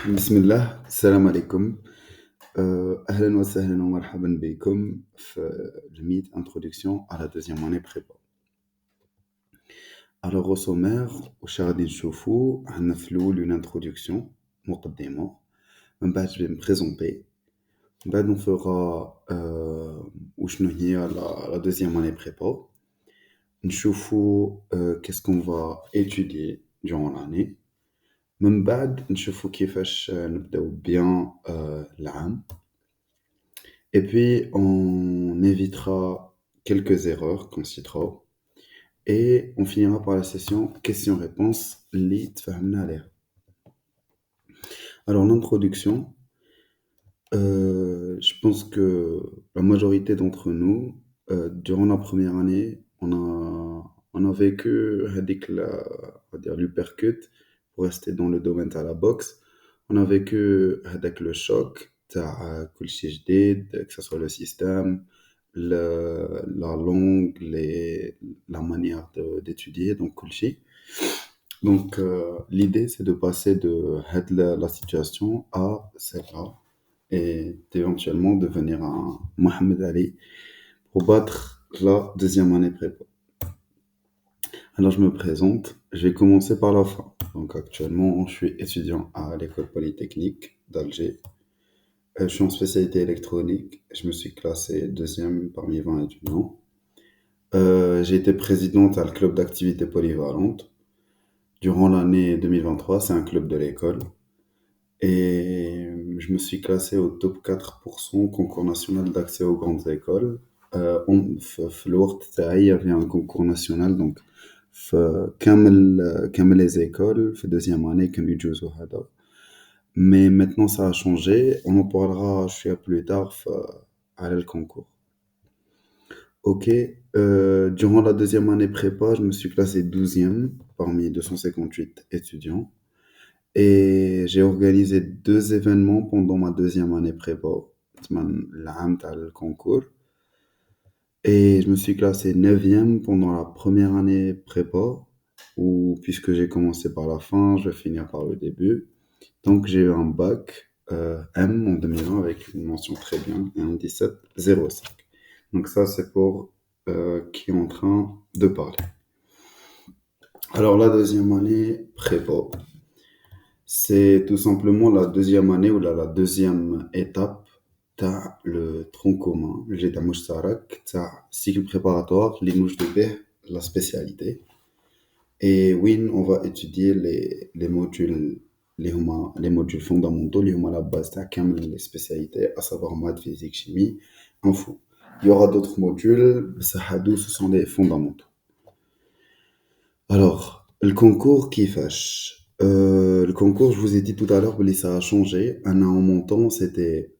بسم الله السلام عليكم. أهلا وسهلا ومرحبا بكم في الميت introduction à la deuxième année prépa. Alors au sommaire واش غادي نشوفو عندنا في الأول une introduction مقدمة من بعد je vais me présenter من بعد on fera وشنو هي la deuxième année prépa نشوفو qu'est-ce qu'on va étudier durant l'année من بعد نشوفو كيفاش نبداو بيان العام. Et puis, on évitera quelques erreurs qu'on citera. Et on finira par la session questions-réponses. Alors, l'introduction, je pense que la majorité d'entre nous, durant la première année, on a vécu avec on va dire, l'uppercut, pour rester dans le domaine de la boxe. On a vécu avec le choc, كل شيء جديد, que ce soit le système, la langue, la manière d'étudier, donc كل شيء. Donc l'idée c'est de passer de la situation à celle-là et d'éventuellement devenir un Mohamed Ali pour battre la deuxième année prépa. Alors je me présente, je vais commencer par la fin. Donc actuellement je suis étudiant à l'école polytechnique d'Alger. Je suis en spécialité électronique, je me suis classé deuxième parmi 20 étudiants. J'ai été présidente à le club d'activités polyvalentes. Durant l'année 2023, c'est un club de l'école. Et je me suis classé au top 4% concours national d'accès aux grandes écoles. Il y avait un concours national, donc كامل les écoles, في deuxième année, كانوا يجوزوا هذا. Mais maintenant ça a changé, on en parlera plus tard à le concours. Ok, durant la deuxième année prépa, je me suis classé 12e parmi 258 étudiants. Et j'ai organisé 2 événements pendant ma deuxième année prépa, le concours. Et je me suis classé 9e pendant la première année prépa, où puisque j'ai commencé par la fin, je vais finir par le début. Donc j'ai eu un bac M en 2001 avec une mention très bien et un 17,05. Donc ça c'est pour qui est en train de parler. Alors la deuxième année prépa, c'est tout simplement la deuxième année ou la deuxième étape تاع le tronc commun, le جيت مشترك تاع cycle préparatoire اللي نوجدوا به la spécialité. Et oui, on va étudier les modules les modules fondamentaux اللي هما la base تاع كامل les spécialités, à savoir maths, physique, chimie, info. Il y aura d'autres modules, ce sont les fondamentaux. Alors, le concours كيفاش le concours, je vous ai dit tout à l'heure que ça a changé. Un an en montant, c'était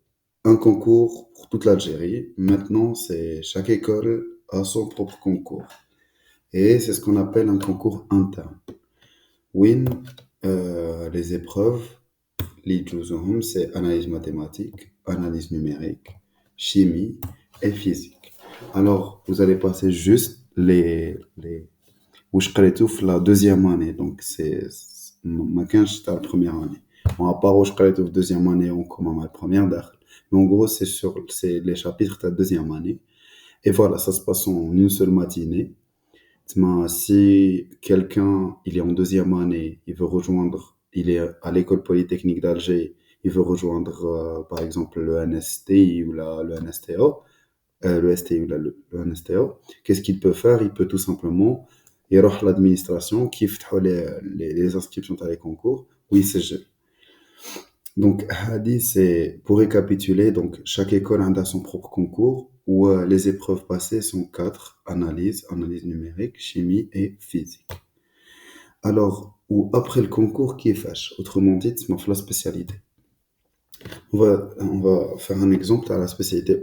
un concours pour toute l'Algérie. Maintenant, c'est chaque école a son propre concours. Et c'est ce qu'on appelle un concours interne. Win, les épreuves, les jouzohum, c'est analyse mathématique, analyse numérique, chimie et physique. Alors, vous allez passer juste les وش قريتو في la deuxième année. Donc, c'est ما كانش تاع la première année. Bon, à part وش قريتو في deuxième année en commun مع la première داخل. Mais en gros, c'est les chapitres de la deuxième année. Et voilà, ça se passe en une seule matinée. Si quelqu'un, il est en deuxième année, il est à l'école polytechnique d'Alger, il veut rejoindre, par exemple, le NSTI ou le NSTO, le STI ou le NSTO, qu'est-ce qu'il peut faire? Il peut tout simplement يروح l'administration qui يفتحوا les inscriptions à les concours ويسجل. Donc, Hadi, c'est pour récapituler, donc chaque école a son propre concours où les épreuves passées sont 4, analyse numérique, chimie et physique. Alors, ou après le concours, qui est fâche, autrement dit, c'est la spécialité. On va faire un exemple à la spécialité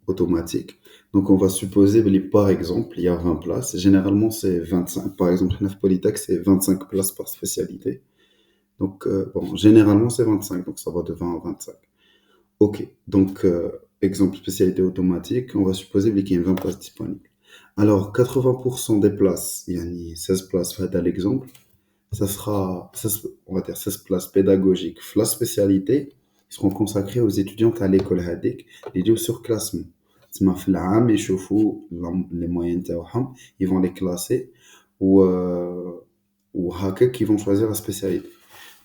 automatique. Donc, on va supposer, par exemple, il y a 20 places. Généralement, c'est 25. Par exemple, 9 Polytech, c'est 25 places par spécialité. Donc, bon, généralement, c'est 25, donc ça va de 20 à 25. Ok, donc, exemple spécialité automatique, on va supposer qu'il y a 20 places disponibles. Alors, 80% des places, il y a 16 places faites à l'exemple, ça sera, on va dire, 16 places pédagogiques. La spécialité, ils seront consacrés aux étudiants à l'école هذيك اللي يجيو sur classement. تسمى في العام يشوفوا les moyennes تاعهم, ils vont les classer ou وهكاك qui vont choisir la spécialité.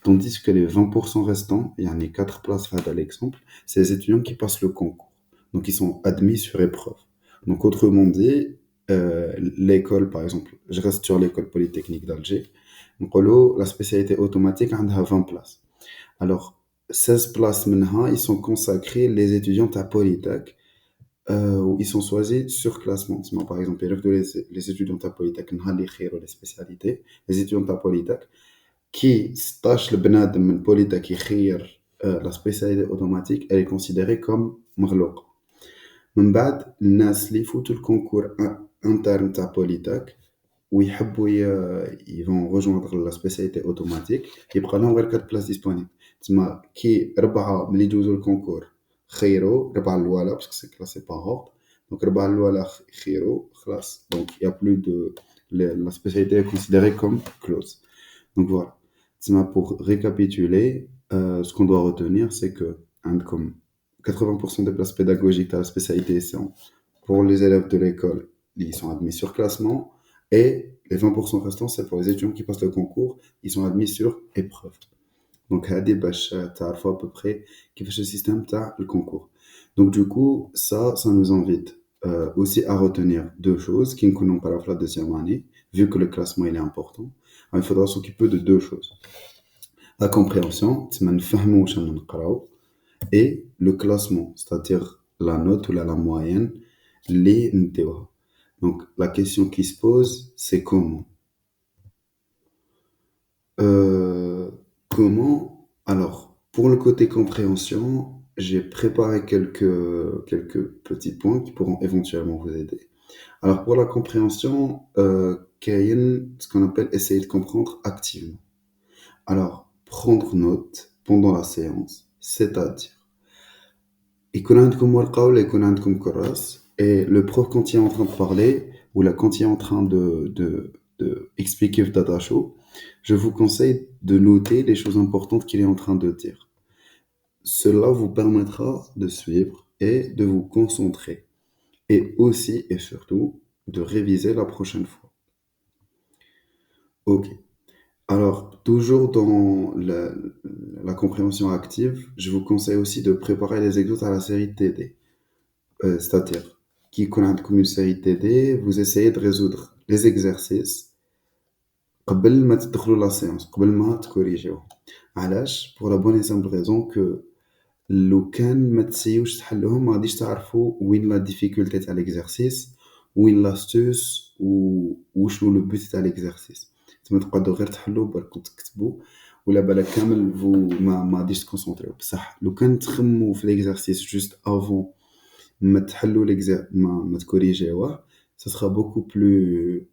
Tandis que les 20% restants, il y en a 4 places là dans l'exemple, c'est les étudiants qui passent le concours. Donc ils sont admis sur épreuve. Donc autrement dit, l'école par exemple, je reste sur l'école polytechnique d'Alger, donc la spécialité automatique elle a 20 places. Alors 16 places maintenant, ils sont consacrés les étudiants à Polytech, où ils sont choisis sur classement. Donc, par exemple, les étudiants à Polytech, les spécialités, les étudiants à Polytech, qui stage le بنادم من بوليتك يخير la spécialité automatique, elle est considérée comme مغلوقة. من بعد الناس اللي يفوتوا الكونكور interne تاع بوليتك ويحبوا ils vont rejoindre la spécialité automatique, يبقى لهم غير 4 places disponibles. تسمى كي 4 ملي يجوزوا الكونكور خيروا 4 الأولى parce que c'est classé par ordre, donc 4 الأولى خيروا خلاص, donc il y a plus de la spécialité est considérée comme close. Donc voilà. Pour récapituler, ce qu'on doit retenir, c'est que comme 80% des places pédagogiques à la spécialité sont pour les élèves de l'école, ils sont admis sur classement, et les 20% restants, c'est pour les étudiants qui passent le concours, ils sont admis sur épreuve. Donc, هذه باش تعرفوا à peu près كيفاش le système تاع le concours. Donc, du coup, ça nous invite aussi à retenir deux choses qui ne pas la deuxième année, vu que le classement il est important. Alors, il faudra s'occuper de deux choses. La compréhension, et le classement, c'est-à-dire la note ou la moyenne, les نديوها. Donc, la question qui se pose, c'est comment. Comment? Alors, pour le côté compréhension, j'ai préparé quelques petits points qui pourront éventuellement vous aider. Alors, pour la compréhension, كاين ce qu'on appelle essayer de comprendre activement. Alors, prendre note pendant la séance, c'est-à-dire, يكون عندكم ورقة ولا يكون عندكم كراس, et le prof quand il est en train de parler, ou là quand il est en train de expliquer le data show, je vous conseille de noter les choses importantes qu'il est en train de dire. Cela vous permettra de suivre et de vous concentrer, et aussi et surtout de réviser la prochaine fois. Ok. Alors, toujours dans la compréhension active, je vous conseille aussi de préparer les exos à la série TD. C'est-à-dire, qui connaît comme une série TD, vous essayez de résoudre les exercices قبل ما تدخلوا la séance, قبل ما تكوريجيو. علاش؟ pour la bonne et simple raison que لو كان ما تسيوش تحلوهم ما غاديش تعرفوا وين la difficulté تاع l'exercice, وين l'astuce وشنو le but تاع l'exercice. تما تقعدوا غير تحلوا برك وتكتبوا ولا بالك كامل ما غاديش تكونسونطريو. بصح لو كان تخمموا في l'exercice juste avant ما تحلوا ما تكوريجيوه, ça sera beaucoup plus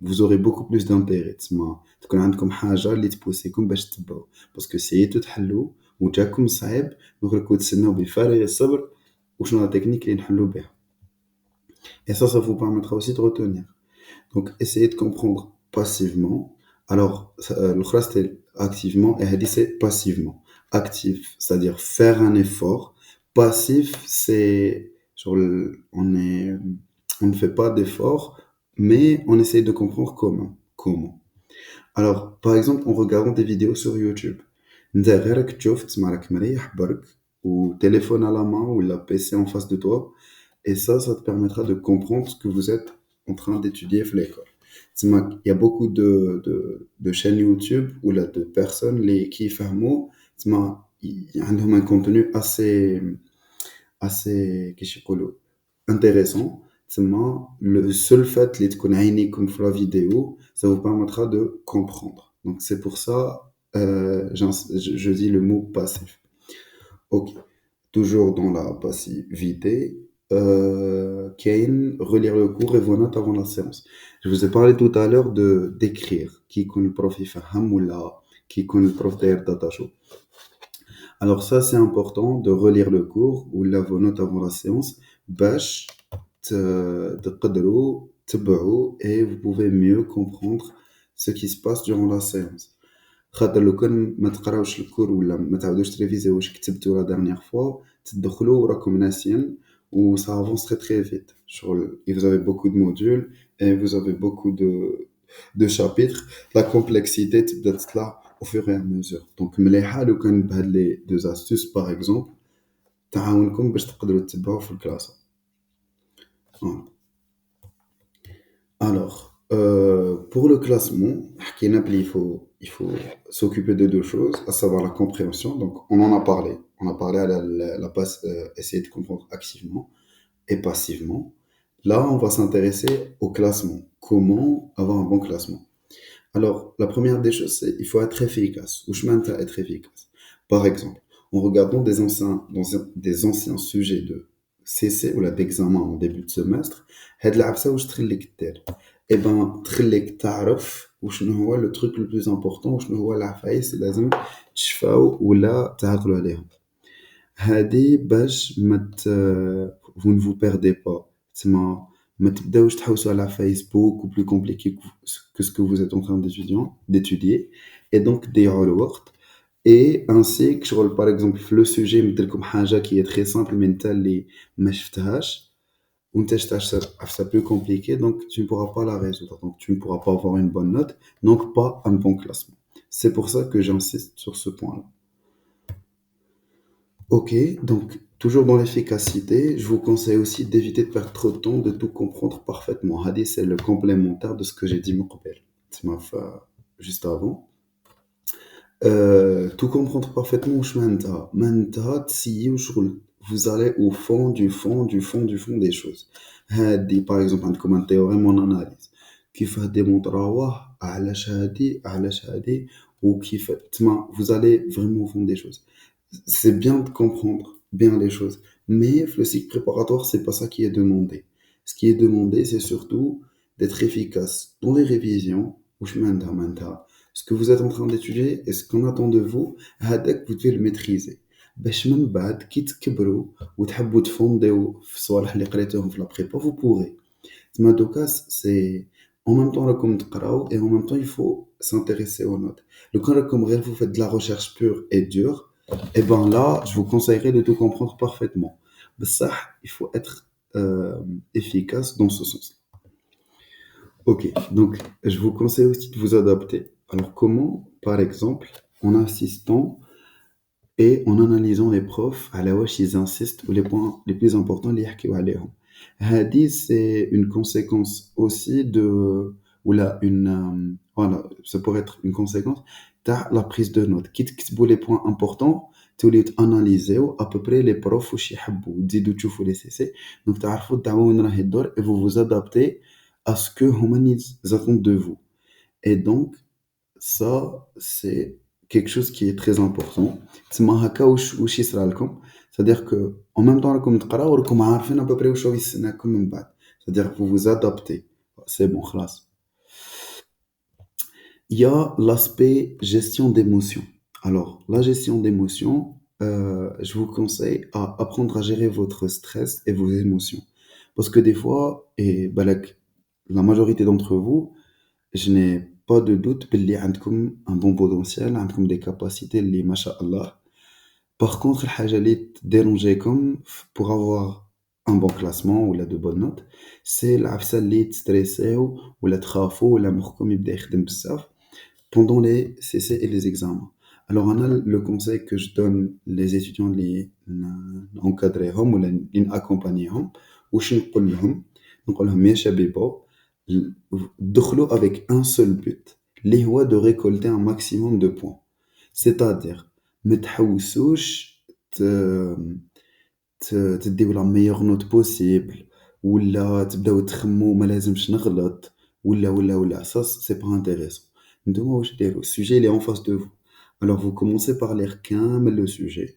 vous aurez beaucoup plus d'intérêt. تسمى تكون عندكم حاجه اللي تبوسيكم باش تتبعوا, باسكو سيتو تحلوا وجاكم صعيب دونك تسناو بفارغ الصبر وشنو لا تكنيك اللي نحلوا بها. Et ça vous permettra aussi de retenir. Donc essayez de comprendre passivement. Alors l'autre c'était activement et هذه c'est passivement. Actif, c'est-à-dire faire un effort. Passif, c'est on ne fait pas d'effort, mais on essaye de comprendre comment. Alors, par exemple, en regardant des vidéos sur YouTube, انت غيرك تشوف تسمع راك مريح برك ou téléphone à la main ou la PC en face de toi, et ça te permettra de comprendre ce que vous êtes en train d'étudier à l'école. Il y a beaucoup de chaînes YouTube ou là de personnes qui font ils ont un contenu assez intéressant. Le seul fait de connaître comme la vidéo, ça vous permettra de comprendre. Donc c'est pour ça je dis le mot passif. Ok. Toujours dans la passivité, relire le cours et vos notes avant la séance. Je vous ai parlé tout à l'heure d'écrire qui connaît le prof يفهم ولا qui connaît le prof d'ailleurs data show. Alors ça c'est important de relire le cours ou vos notes avant la séance باش تقدروا تبعوا et vous pouvez mieux comprendre ce qui se passe durant la séance. خاطر لو كان ما تقراوش الكور ولا ما تعاودوش تريفيزيو واش كتبتو لا dernière fois تدخلوا وراكم ناسيين و ça avance très très vite. Et vous avez beaucoup de modules et vous avez beaucoup de chapitres. La complexité تبدا تطلع au fur et à mesure. Donc مليحة لو كان بهاد لي deux astuces par exemple تعاونكم باش تقدروا تتبعوا في الكلاس. Voilà. Alors, pour le classement, il faut s'occuper de deux choses, à savoir la compréhension. Donc, on en a parlé. On a parlé à la passe, essayer de comprendre activement et passivement. Là, on va s'intéresser au classement. Comment avoir un bon classement? Alors, la première des choses, c'est il faut être efficace. Ou chemin à être efficace. Par exemple, en regardant des anciens sujets de CC ou là d'examen en début de semestre, هاد العبسة واش تخليك دير؟ Eh ben, تخليك تعرف وشنو هو le truc le plus important وشنو هو العفايس اللي لازم تشفاو ولا تعقلوا عليهم. هادي باش vous ne vous perdez pas. تسمى ما تبداوش تحوسوا على عفايس beaucoup plus compliqué que ce que vous êtes en train d'étudier et donc تضيعوا الوقت. Et ainsi que شغل par exemple في le sujet مديرلكم حاجة qui est très simple mais نتا اللي ما شفتهاش وانت شفتها ça plus compliqué donc tu ne pourras pas la résoudre donc tu ne pourras pas avoir une bonne note donc pas un bon classement. C'est pour ça que j'insiste sur ce point-là. Ok, donc toujours dans l'efficacité, je vous conseille aussi d'éviter de perdre trop de temps, de tout comprendre parfaitement. Hadi, c'est le complémentaire de ce que j'ai dit juste avant. Tout comprendre parfaitement vous allez au fond du fond du fond du fond des choses. Par exemple, عندكم un théorème en analyse كيف démontrer علاش هادي وكيف تسمع vous allez vraiment au fond des choses. C'est bien de comprendre bien les choses, mais le cycle préparatoire, c'est pas ça qui est demandé. Ce qui est demandé, c'est surtout d'être efficace dans les révisions ou ce que vous êtes en train d'étudier et ce qu'on attend de vous, vous devez le maîtriser. باش من بعد كي تكبروا وتحبوا تفونديو في الصوالح اللي قريتوهم في لا بريبا vous pourrez. تما دوكا c'est en même temps راكم تقراو et en même temps il faut s'intéresser aux notes. لو كان راكم غير vous faites de la recherche pure et dure, et ben là je vous conseillerais de tout comprendre parfaitement. بصح il faut être efficace dans ce sens. Ok, donc je vous conseille aussi de vous adapter. Alors comment? Par exemple, en insistant et en analysant les profs, à la wesh ils insistent ou les points les plus importants اللي يحكيو عليهم. هذه c'est une conséquence aussi de ou là voilà, ça pourrait être une conséquence تاع la prise de notes. كي تكتبوا les points importants توليو تاناليزيو à peu près les profs واش يحبوا تزيدوا تشوفوا les CC donc تعرفوا تعاونوا وين راهي الدور et vous vous adaptez à ce que هما attendent de vous. Et donc ça c'est quelque chose qui est très important. تسمى هكا واش يصرى لكم c'est-à-dire que en même temps راكم تقراو وراكم عارفين à peu près واش راهو يستناكم من بعد. C'est-à-dire que vous vous adaptez. C'est bon خلاص. Il y a l'aspect gestion d'émotions. Alors, la gestion d'émotions, je vous conseille à apprendre à gérer votre stress et vos émotions. Parce que des fois, et balak, la majorité d'entre vous, je n'ai pas de doute باللي عندكم un bon potentiel, عندكم des capacités اللي ما شاء الله. Par contre, الحاجة اللي تديرونجيكم pour avoir un bon classement ou de bonnes notes, c'est العفسة اللي تستريسيو ولا تخافوا ولا مخكم يبدا يخدم بزاف pendant les CC et les examens. Alors, le conseil que je donne les étudiants اللي نعكادريهم ولا اللي نaccompagnéهم واش نقول لهم يا شبيبو دخلوا avec un seul but اللي هو de récolter un maximum de points. C'est-à-dire ما تحوسوش تديو la meilleure note possible ولا تبداو تخمو ما لازمش نغلط ولا ça c'est pas intéressant. نتوما واش ديروا السوجي اللي en face de vous. Alors vous commencez par lire كامل le sujet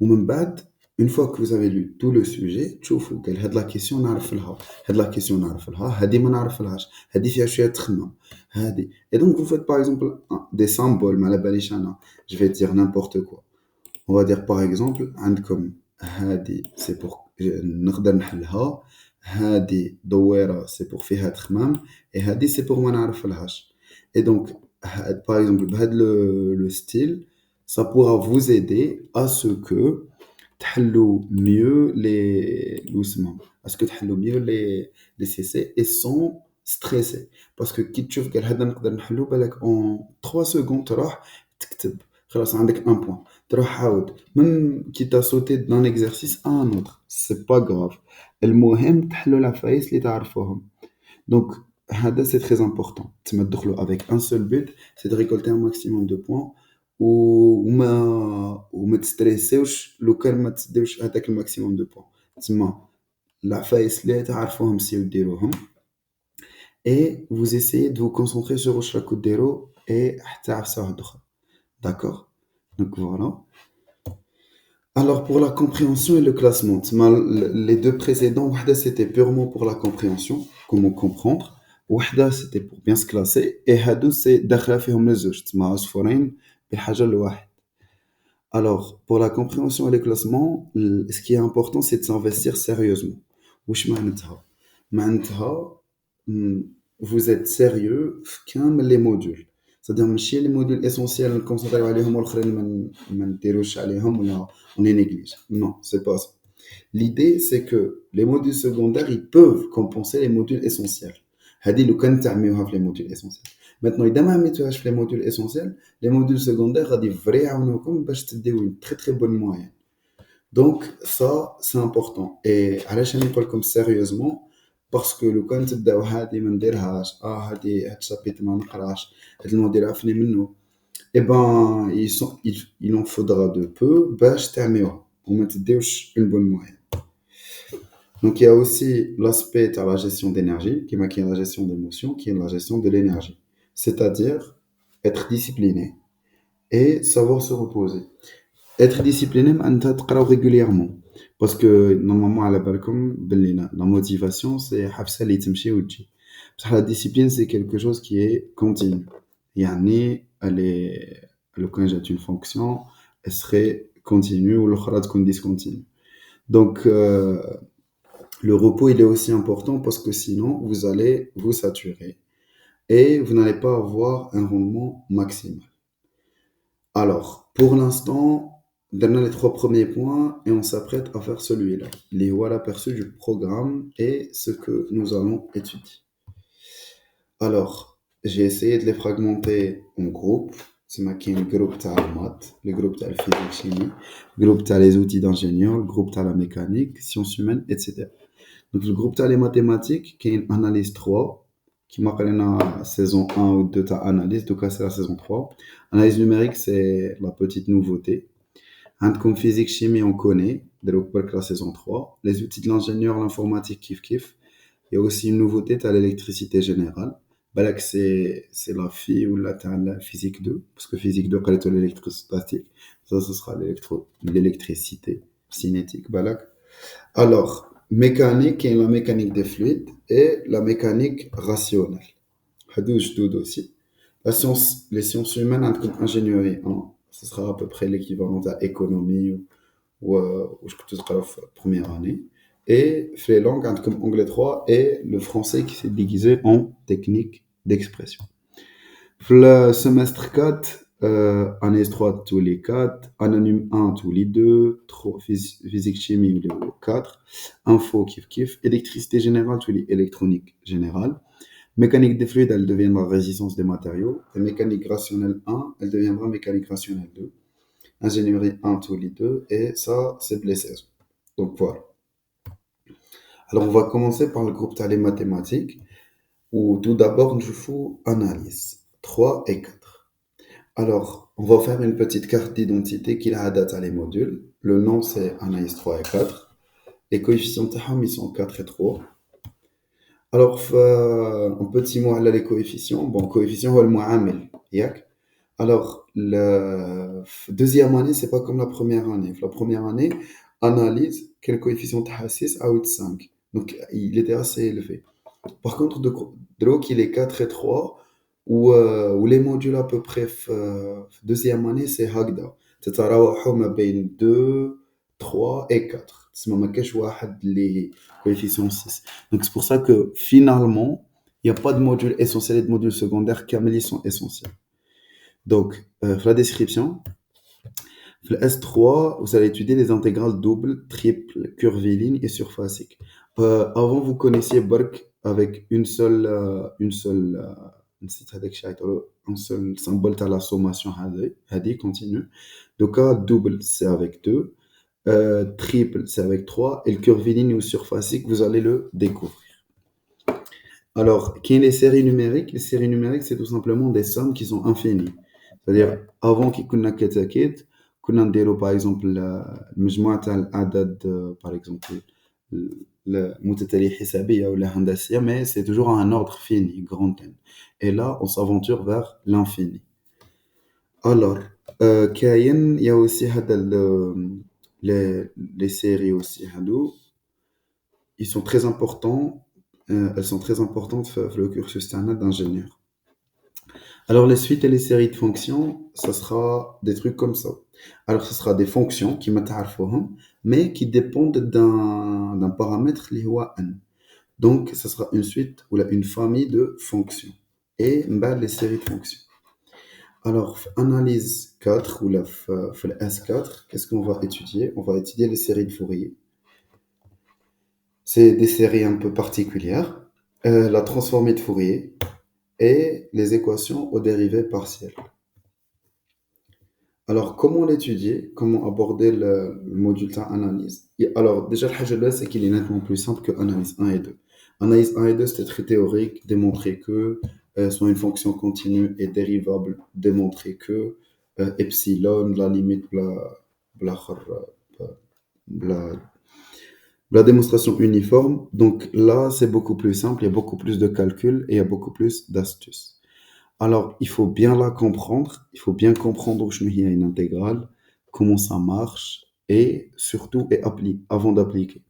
ومن بعد une fois que vous avez lu tout le sujet تشوفوا قال هاد لا كيسيون نعرف لها هاد لا كيسيون نعرف لها هادي ما نعرف لهاش هادي فيها شويه تخمم هادي et donc vous faites par exemple des symboles ما على باليش انا je vais dire n'importe quoi. On va dire par exemple عندكم هادي c'est pour نقدر نحلها هادي دويره c'est pour فيها تخمام et هادي c'est pour ما نعرف لهاش. Et donc, par exemple, le style, ça pourra vous aider à ce que تحلوا mieux à ce que تحلوا mieux les CC et sans stresser. Parce que كي تشوف قال هذا نقدر نحلو بالك en 3 secondes تروح تكتب خلاص عندك un point تروح عاود même qui t'a sauté d'un exercice à un autre c'est pas grave المهم تحلوا العفايس اللي تعرفوهم. Donc, هذا c'est très important. تما تدخلوا avec un seul but, c'est de récolter un maximum de points وما تستريسيوش لو كان ما تديوش هذاك الماكسيموم دو بوان. تما العفايس اللي تعرفوهم سيو ديروهم et vous essayez de vous concentrer sur واش راكو ديروا et حتى عفسه واحده اخرى. D'accord? Donc voilà. Alors pour la compréhension et le classement, les deux précédents, Wahda c'était purement pour la compréhension, comment comprendre, Wahda c'était pour bien se classer, et Hadou c'est داخله فيهم les زوج, تسمى عصفورين بحجر الواحد. Alors pour la compréhension et le classement, ce qui est important c'est de s'investir sérieusement. واش معناتها؟ معناتها vous êtes sérieux في كامل les modules. C'est-à-dire ماشي les modules essentiels نكونسونطريو عليهم والاخرين ما نديروش عليهم ولا on les néglige. Non, c'est pas ça. L'idée, c'est que les modules secondaires, ils peuvent compenser les modules essentiels. هذه لو كان تعميوها في les modules essentiels. Maintenant, إذا ما عملتوهاش في les modules essentiels, les modules secondaires غادي فري يعاونوكم باش تديو une très très bonne moyenne. Donc ça, c'est important. Et علاش راني نقول لكم sérieusement parce que لو كان تبداو هذه ما نديرهاش هذه هاد الشابيتر ما نقراش هاد الموديل عرفني منه eh ben, il en faudra de peu باش تعميوها وما تديوش une bonne moyenne. Donc il y a aussi l'aspect de la gestion d'énergie, qui est la gestion d'émotion, qui est la gestion de l'énergie. C'est-à-dire être discipliné et savoir se reposer. Être discipliné, معناتها تقراو régulièrement. Parce que normalement على بالكم بلي la motivation c'est حبسة اللي تمشي وتجي. بصح la discipline c'est quelque chose qui est continu. يعني quand j'ai une fonction, elle serait continue ou l'autre تكون discontinue. Donc le repos il est aussi important parce que sinon vous allez vous saturer et vous n'allez pas avoir un rendement maximal. Alors, pour l'instant, dernier les 3 premiers points et on s'apprête à faire celui-là. Les voilà l'aperçu du programme et ce que nous allons étudier. Alors, j'ai essayé de les fragmenter en groupes. C'est marqué le groupe de la maths, le groupe de la physique chimie, le groupe de les outils d'ingénieur, le groupe de la mécanique, sciences humaines, etc. Donc, le groupe de les mathématiques, qui est une analyse 3, qui marque la saison 1 ou 2 de analyse, donc c'est la saison 3. Analyse numérique, c'est la petite nouveauté. Comme physique, chimie, on connaît, donc la saison 3. Les outils de l'ingénieur, l'informatique, kiff. Il y a aussi une nouveauté, tu as l'électricité générale. Balak, c'est la fille ou la physique 2, parce que physique 2, quand tu l'électrostatique, ça, ce sera l'électricité cinétique. Balak. Alors, mécanique et la mécanique des fluides et la mécanique rationnelle. Hadouj doud aussi. Les sciences humaines, comme ingénierie 1, ce sera à peu près l'équivalent à économie ou je peux te première année. Et les langues, comme anglais 3 et le français qui s'est déguisé en technique d'expression. Le semestre 4, année 3 tous les 4, anonyme 1 tous les 2, physique chimie tous les 4, info kiff, électricité générale tous les électronique générale, mécanique des fluides elle deviendra résistance des matériaux, et mécanique rationnelle 1 elle deviendra mécanique rationnelle 2, ingénierie 1 tous les 2, et ça c'est blessé. Donc voilà. Alors on va commencer par le groupe les mathématiques, où tout d'abord nous faut analyse 3 et 4. Alors, on va faire une petite carte d'identité qui a date à les modules. Le nom, c'est analyse 3 et 4. Les coefficients ils sont 4 et 3. Alors, en petit mot, les coefficients. Bon, coefficient, c'est le mu'amil. Alors, la deuxième année, c'est pas comme la première année. La première année, analyse, quel coefficient 6 à 8, 5. Donc, il était assez élevé. Par contre, de il est 4 et 3, où les modules à peu près deuxième année, c'est Hagda. تتراوحوا ما بين 2, 3 et 4. تسمى ما كاش واحد les coefficients 6. Donc c'est pour ça que finalement, Il n'y a pas de module essentiel et de module secondaire, كامل ils sont essentiels. Donc, la description, le S3, vous allez étudier les intégrales doubles, triples, curvilignes et surfaciques. Avant, vous connaissiez Burke avec نسيت هذاك الشيء عيطولو un seul symbole تاع la sommation هذه continue. Donc, double, c'est avec 2. Triple, c'est avec 3. Et le curviligne ou surfacique, vous allez le découvrir. Alors, qui est les séries numériques? Les séries numériques, c'est tout simplement des sommes qui sont infinies. C'est-à-dire, avant qu'il كنا كتاكيد كنا نديرو par exemple المجموع تاع الأعداد par exemple المتتالية حسابية ولا هندسية mais c'est toujours un ordre fini, grand N. Et là, on s'aventure vers l'infini. Alors, كاين il y a aussi هذا les séries aussi هادو ils sont très importants elles sont très importantes في le cursus تاعنا d'ingénieur. Alors, les suites et les séries de fonctions, ça sera des trucs comme ça. Alors, ce sera des fonctions qui m'attarfouهم, mais qui dépendent d'un paramètre qui est n. Donc, ça sera une suite ou une famille de fonctions. Et les séries de fonctions. Alors, analyse 4 ou le S4, qu'est-ce qu'on va étudier? On va étudier les séries de Fourier. C'est des séries un peu particulières. La transformée de Fourier et les équations aux dérivées partielles. Alors, comment l'étudier? Comment aborder le module d'analyse? Alors, déjà, le chose c'est qu'il est nettement plus simple que analyse 1 et 2. Analyse 1 et 2, c'était très théorique, démontrer que soit une fonction continue et dérivable, démontrer que epsilon, la limite, la, la démonstration uniforme. Donc là, c'est beaucoup plus simple, il y a beaucoup plus de calculs et il y a beaucoup plus d'astuces. Alors, il faut bien la comprendre, il faut bien comprendre où il y a une intégrale, comment ça marche, et surtout avant d'appliquer.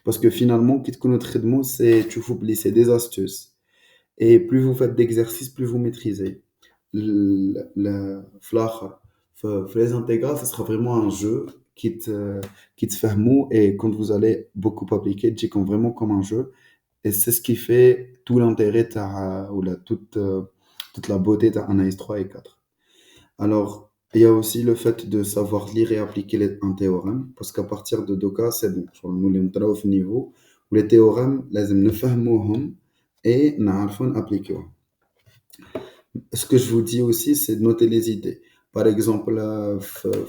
Parce que finalement, quitte que notre traitement, c'est tu oublies, c'est des astuces. Et plus vous faites d'exercices, plus vous maîtrisez. Les intégrales, ce sera vraiment un jeu qui te fait mou, et quand vous allez beaucoup appliquer, tu comme vraiment comme un jeu. Et c'est ce qui fait tout l'intérêt, toute la beauté d'analyse 3 et 4. Alors, il y a aussi le fait de savoir lire et appliquer un théorème, parce qu'à partir de deux cas, c'est bon. Nous les montrons au niveau où les théorèmes, لازم نفهموهم et نعرفون appliquer. Ce que je vous dis aussi, c'est de noter les idées. Par exemple,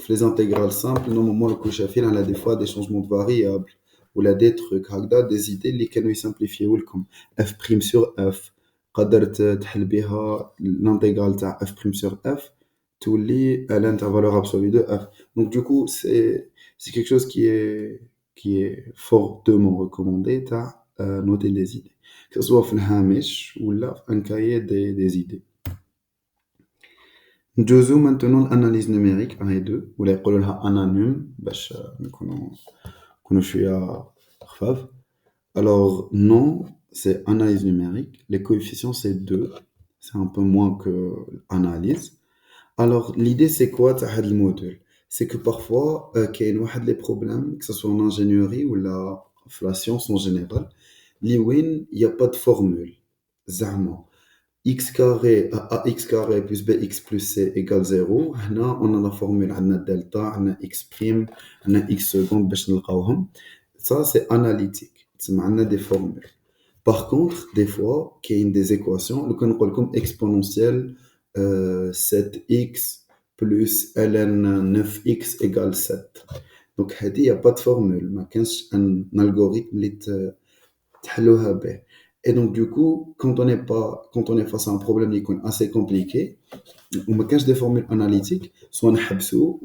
les intégrales simples, normalement, le cochafil, on a des fois des changements de variables, ou là des trucs, des idées qui peuvent simplifier, comme f' sur f. قدرت تحل بها l'intégrale de f' sur f, tout lit à l'intervalle absolu de f. Donc, du coup, c'est quelque chose qui est fortement recommandé, noter les idées. Que ce soit dans le hamish ou là, un cahier des idées. ندوزو maintenant l'analyse numérique 1 et 2 ولا يقولوا لها ananum باش نكونوا شويه خفاف. Alors non, c'est analyse numérique, les coefficients c'est 2, c'est un peu moins que analyse. Alors l'idée c'est quoi تاع هذا الموديل? C'est que parfois كاين واحد les problèmes, que ce soit en ingénierie ou la science en général, li وين il y a pas de formule زعما x carré à ax carré plus bx plus c égale 0. Là, on a la formule, on a delta, on a x prime, on a x seconde, باش نلقاوهم. Ça, c'est analytique. On a des formules. Par contre, des fois, il y a des équations, le qu'on appelle comme exponentielle 7x plus ln 9x égale 7. Donc, il n'y a pas de formule. ما كانش un algorithme اللي تحلوها به. Et donc, du coup, quand on est face à un problème qui est assez compliqué, on me cache des formules analytiques, soit on habsou,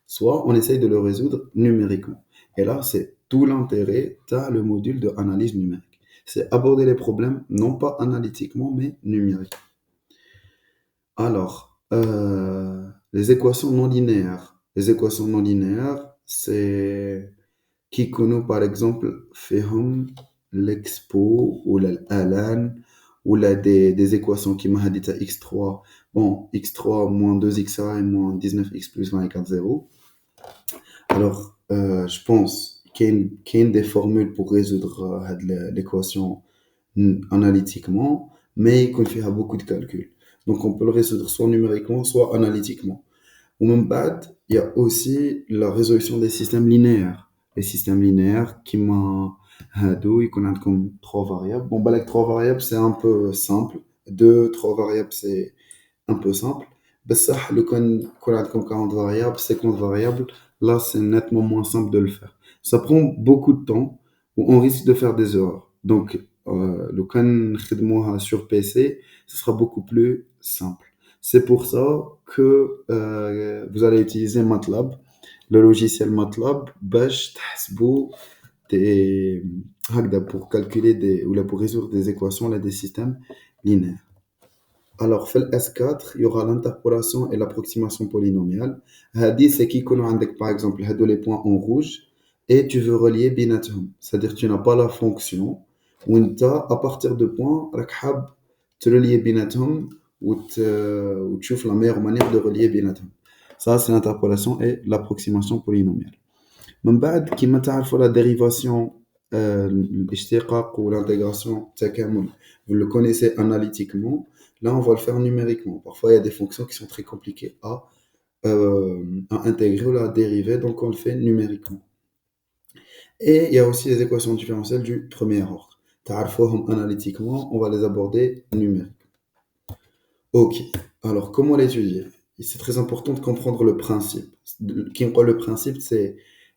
soit on essaye de le résoudre numériquement. Et là, c'est tout l'intérêt de le module de analyse numérique. C'est aborder les problèmes, non pas analytiquement, mais numériquement. Alors, les équations non linéaires. Les équations non linéaires, c'est qui connaît par exemple فيهم l'expo ou l'ALAN ou des équations qui m'a dit à x3, bon, x3 moins 2xa et moins 19x plus 20 égale 0. Alors, je pense qu'il y a des formules pour résoudre l'équation analytiquement, mais qu'on fait beaucoup de calculs. Donc on peut le résoudre soit numériquement, soit analytiquement. Ou même bad, il y a aussi la résolution des systèmes linéaires. Les systèmes linéaires qui m'ont ils connaissent comme trois variables. Bon, bah, avec trois variables, c'est un peu simple. Deux, trois variables, c'est un peu simple. Mais ça, le qu'on comme 40 variables, 50 variables, là, c'est nettement moins simple de le faire. Ça prend beaucoup de temps, où on risque de faire des erreurs. Donc, le can sur PC, ce sera beaucoup plus simple. C'est pour ça que vous allez utiliser MATLAB, le logiciel MATLAB, باش تحسبوا des, pour calculer des, ou là pour résoudre des équations, là, des systèmes linéaires. Alors, في ال S4, il y aura l'interpolation et l'approximation polynomiale. هذه, c'est qui qu'on a عندك, par exemple, هادو les points en rouge, et tu veux relier بيناتهم. C'est-à-dire, tu n'as pas la fonction, وانت, à partir de points, راك حاب relier بيناتهم, وتشوف la meilleure manière de relier بيناتهم. Ça, c'est l'interpolation et l'approximation polynomiale. من بعد كيما تعرفوا la dérivation, الاشتقاق ou l'intégration تكامل, vous le connaissez analytiquement. Là, on va le faire numériquement. Parfois, il y a des fonctions qui sont très compliquées à intégrer ou à dériver, donc on le fait numériquement. Et il y a aussi les équations différentielles du premier ordre. تعرفوهم analytiquement, on va les aborder numériquement. Ok, alors comment l'étudier? C'est très important de comprendre le principe. Le principe, c'est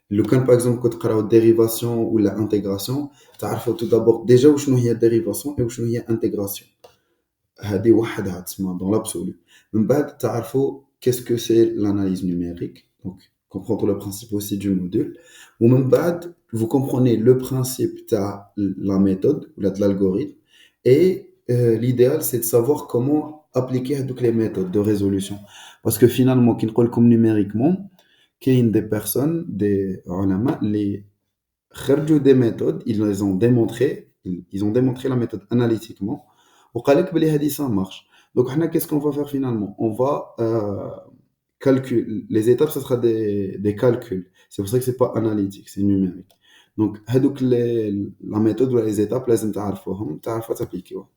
le cas par exemple quand tu dérivation ou l'intégration, tu as tout d'abord déjà où est la dérivation et où est l'intégration. هذه وحدها تسمى dans l'absolu. من بعد تعرفوا qu'est-ce que c'est l'analyse numérique, donc comprendre le principe aussi du module. Ou من بعد vous comprenez le principe de la méthode ou de l'algorithme, et l'idéal c'est de savoir comment appliquer toutes les méthodes de résolution, parce que finalement qui نقول لكم numériquement كاين des personnes, des علماء les خرجوا des méthodes, ils les ont démontré, ils ont démontré la méthode analytiquement. وقال لك بلي هذه ça marche. Donc حنا qu'est-ce qu'on va faire finalement? On va calculer les étapes, ça sera des calculs. C'est pour ça que c'est pas analytique, c'est numérique. Donc هذوك la méthode ou les étapes لازم تعرفوهم, تعرفوا تابليكيوها.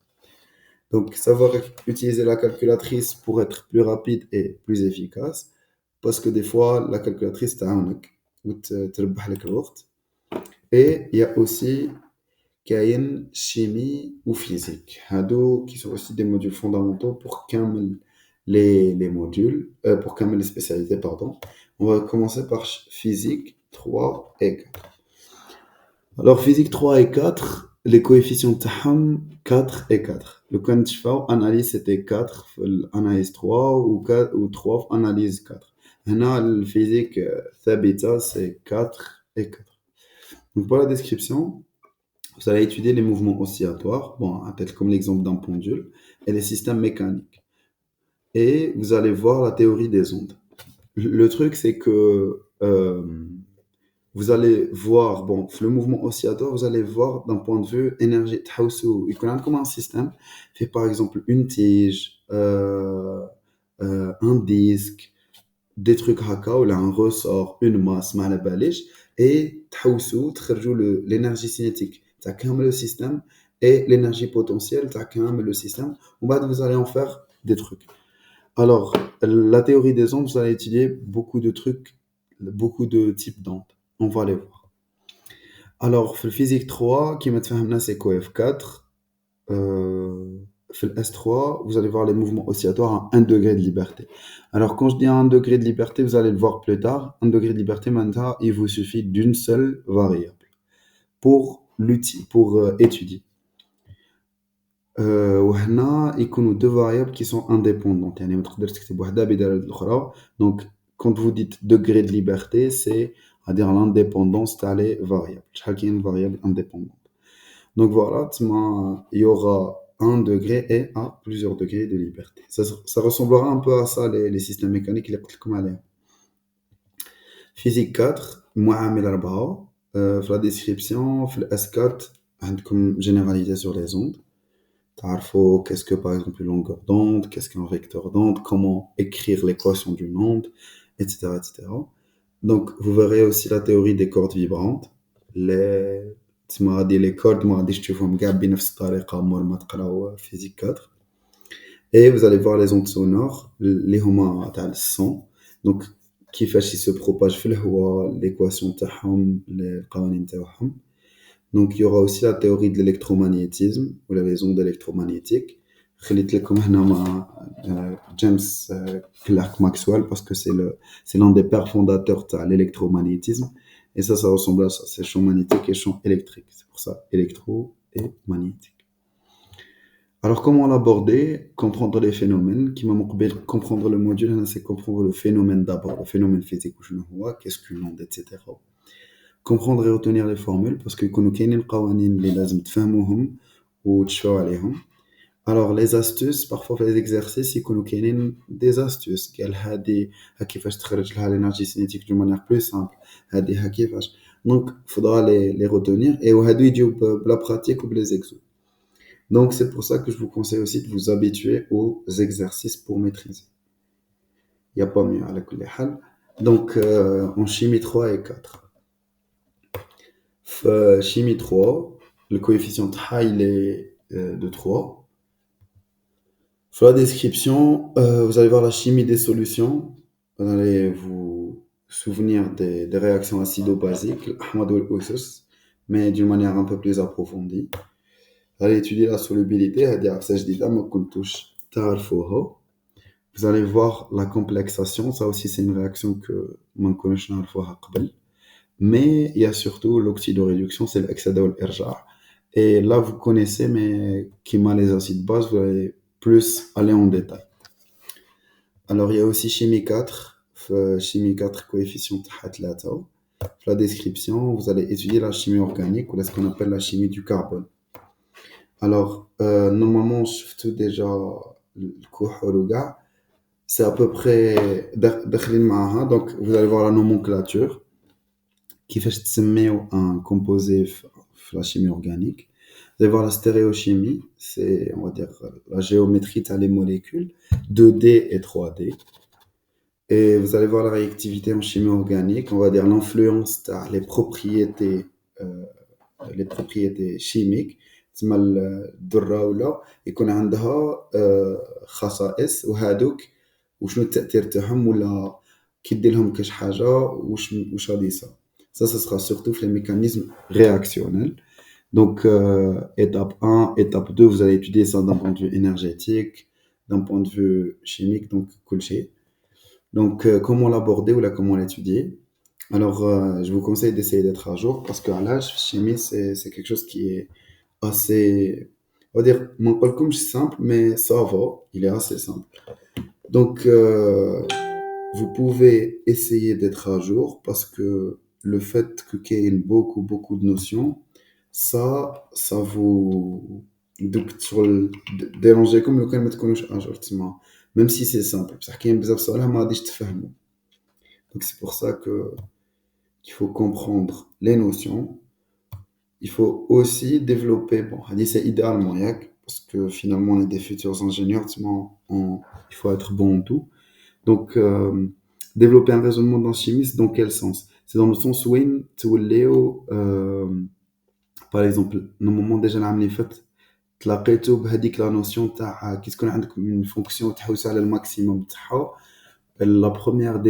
Donc savoir utiliser la calculatrice pour être plus rapide et plus efficace, parce que des fois la calculatrice تعاونك وتربح لك الوقت. Et il y a aussi كاين chimie ou physique. هادو qui sont aussi des modules fondamentaux pour كامل les modules, pour كامل les spécialités, pardon. On va commencer par physique 3 et 4. Alors physique 3 et 4, les coefficients تاعهم 4 et 4. Le quand tu fais analyse c'était 4 في l'analyse 3 ou 4 ou 3 في analyse 4. هنا الفيزيك ثابتة c'est 4 et 4. Donc pour la description, vous allez étudier les mouvements oscillatoires, bon, peut-être comme l'exemple d'un pendule, et les systèmes mécaniques. Et vous allez voir la théorie des ondes. Le truc, c'est que vous allez voir, bon, le mouvement oscillatoire, vous allez voir d'un point de vue énergie. Il connaît comme un système, fait par exemple une tige, un disque, des trucs haka, ou là, un ressort, une masse, mal balèche, et l'énergie cinétique. Tu as quand même le système, et l'énergie potentielle, tu as quand même le système. Vous allez en faire des trucs. Alors, la théorie des ondes, vous allez étudier beaucoup de trucs, beaucoup de types d'ondes. On va les voir. Alors, في physique 3, qui متفهمنا c'est coef 4. في le S3, vous allez voir les mouvements oscillatoires à 1 degré de liberté. Alors, quand je dis 1 degré de liberté, vous allez le voir plus tard. 1 degré de liberté, maintenant, il vous suffit d'une seule variable pour étudier. وهنا يكونوا deux variables qui sont indépendantes. يعني ما تقدرش تكتب وحده بدال الأخرى. Donc, quand vous dites degré de liberté, c'est à dire l'indépendance تاع les variables. شحال كاين variable indépendante. Donc voilà, il y aura 1 degré et à plusieurs degrés de liberté. Ça ressemblera un peu à ça, les systèmes mécaniques. Physique 4, معامل 4. في la description, في S4, عندكم généralité sur les ondes. تعرفوا qu'est-ce que par exemple une longueur d'onde, qu'est-ce qu'un vecteur d'onde, comment écrire l'équation d'une onde, etc., etc. Donc vous verrez aussi la théorie des cordes vibrantes, تسمى غادي لي كورد ما غاديش تشوفهم كاع بنفس الطريقة مور ما تقراو فيزيك 4. Et vous allez voir les ondes sonores اللي هما تاع الصون. دونك كيفاش se propage في الهواء, l'équation تاعهم, القوانين تاعهم. Donc il y aura aussi la théorie de l'électromagnétisme ou les ondes électromagnétiques. خليت لكم هنا مع James Clerk Maxwell parce que c'est l'un des pères fondateurs de l'électromagnétisme. Et ça ressemble à ça, c'est champ magnétique et champ électrique. C'est pour ça, électro et magnétique. Alors, comment l'aborder? Comprendre les phénomènes. Qui m'a comprendre le module, c'est comprendre le phénomène d'abord, le phénomène physique, qu'est-ce qu'une onde, etc. Comprendre et retenir les formules, parce que يكونوا كاينين القوانين اللي لازم تفهموهم وتشفاو عليهم. Alors, les astuces, parfois les exercices, يكونوا كاينين des astuces. قال هادي كيفاش تخرج لها l'énergie cinétique d'une manière plus simple. هادي كيفاش. Donc, faudra les retenir. Et وهادو يجيو بلا pratique ou les exos. Donc, c'est pour ça que je vous conseille aussi de vous habituer aux exercices pour maîtriser. Il n'y a pas mieux à la كل حال. Donc, en chimie 3 et 4. Chimie 3, le coefficient τ il est de 3. Sur la description, vous allez voir la chimie des solutions. Vous allez vous souvenir des réactions acido-basiques, l'ahmad ou l'usus, mais d'une manière un peu plus approfondie. Vous allez étudier la solubilité, vous allez voir la complexation, ça aussi c'est une réaction que ما نكونوش نعرفوها قبل. Mais il y a surtout l'oxydoréduction, c'est l'excédé ou l'irja'. Et là vous connaissez, mais qui m'a les acides bases, vous allez plus aller en détail. Alors il y a aussi chimie 4, chimie 4 coefficient تاعها 3. La description, vous allez étudier la chimie organique ou ce qu'on appelle la chimie du carbone. Alors, normalement, je déjà le cours c'est à peu près donc vous allez voir la nomenclature qui fait un composé la chimie organique. Vous allez voir la stéréochimie, c'est on va dire la géométrie des molécules 2D et 3D. Et vous allez voir la réactivité en chimie organique, on va dire l'influence les propriétés chimiques. تسمى الذرة ولا يكون عندها خصائص وهادوك وشنو التأثير تاعهم ولا كيدير لهم كاش حاجة واش غادي يصرى. Ça sera surtout les mécanismes réactionnels. Donc étape 1, étape 2, vous allez étudier ça d'un point de vue énergétique, d'un point de vue chimique, donc كل شيء. Donc comment l'aborder ou comment l'étudier? Alors je vous conseille d'essayer d'être à jour parce que la chimie c'est quelque chose qui est assez, on va dire, comme simple, mais ça va, il est assez simple. Donc, vous pouvez essayer d'être à jour parce que le fait qu'il y ait beaucoup de notions, ça vous donc sur le déranger comme le cas de connaître un jour, même si c'est simple. Parce qu'il y a besoin de ça, là, donc c'est pour ça qu'il faut comprendre les notions. Il faut aussi développer, bon, c'est idéalement, parce que finalement on est des futurs ingénieurs, il faut être bon en tout. Donc, développer un raisonnement d'un chimiste, dans quel sens? C'est dans le sens où, par exemple, au moment déjà l'année faite, تلاقيتو بهذيك la notion تاع كي تكون عندك une fonction تحوس على الماكسيموم تاعها. La première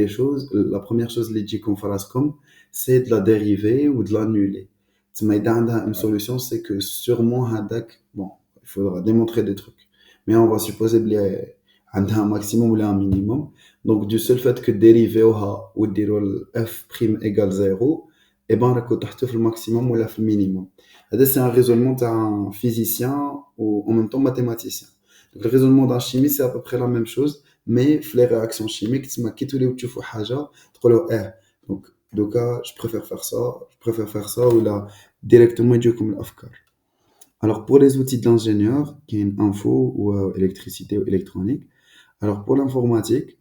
chose اللي تجيكم في راسكم, c'est de la dériver ou de l'annuler. Une solution, c'est que sûrement, bon, il faudra démontrer des trucs. Mais on va supposer qu'il y a un maximum ou un minimum. Donc, du seul fait que dériver ou dire f' égale 0, et ben, on va le maximum ou le minimum. C'est un raisonnement d'un physicien ou en même temps mathématicien. Donc, le raisonnement d'un chimiste, c'est à peu près la même chose, mais les réactions chimiques, tu donc, je préfère faire ça, ou là, directement, comme l'afkar. Alors, pour les outils de l'ingénieur, qui est une info ou électricité ou électronique, alors pour l'informatique,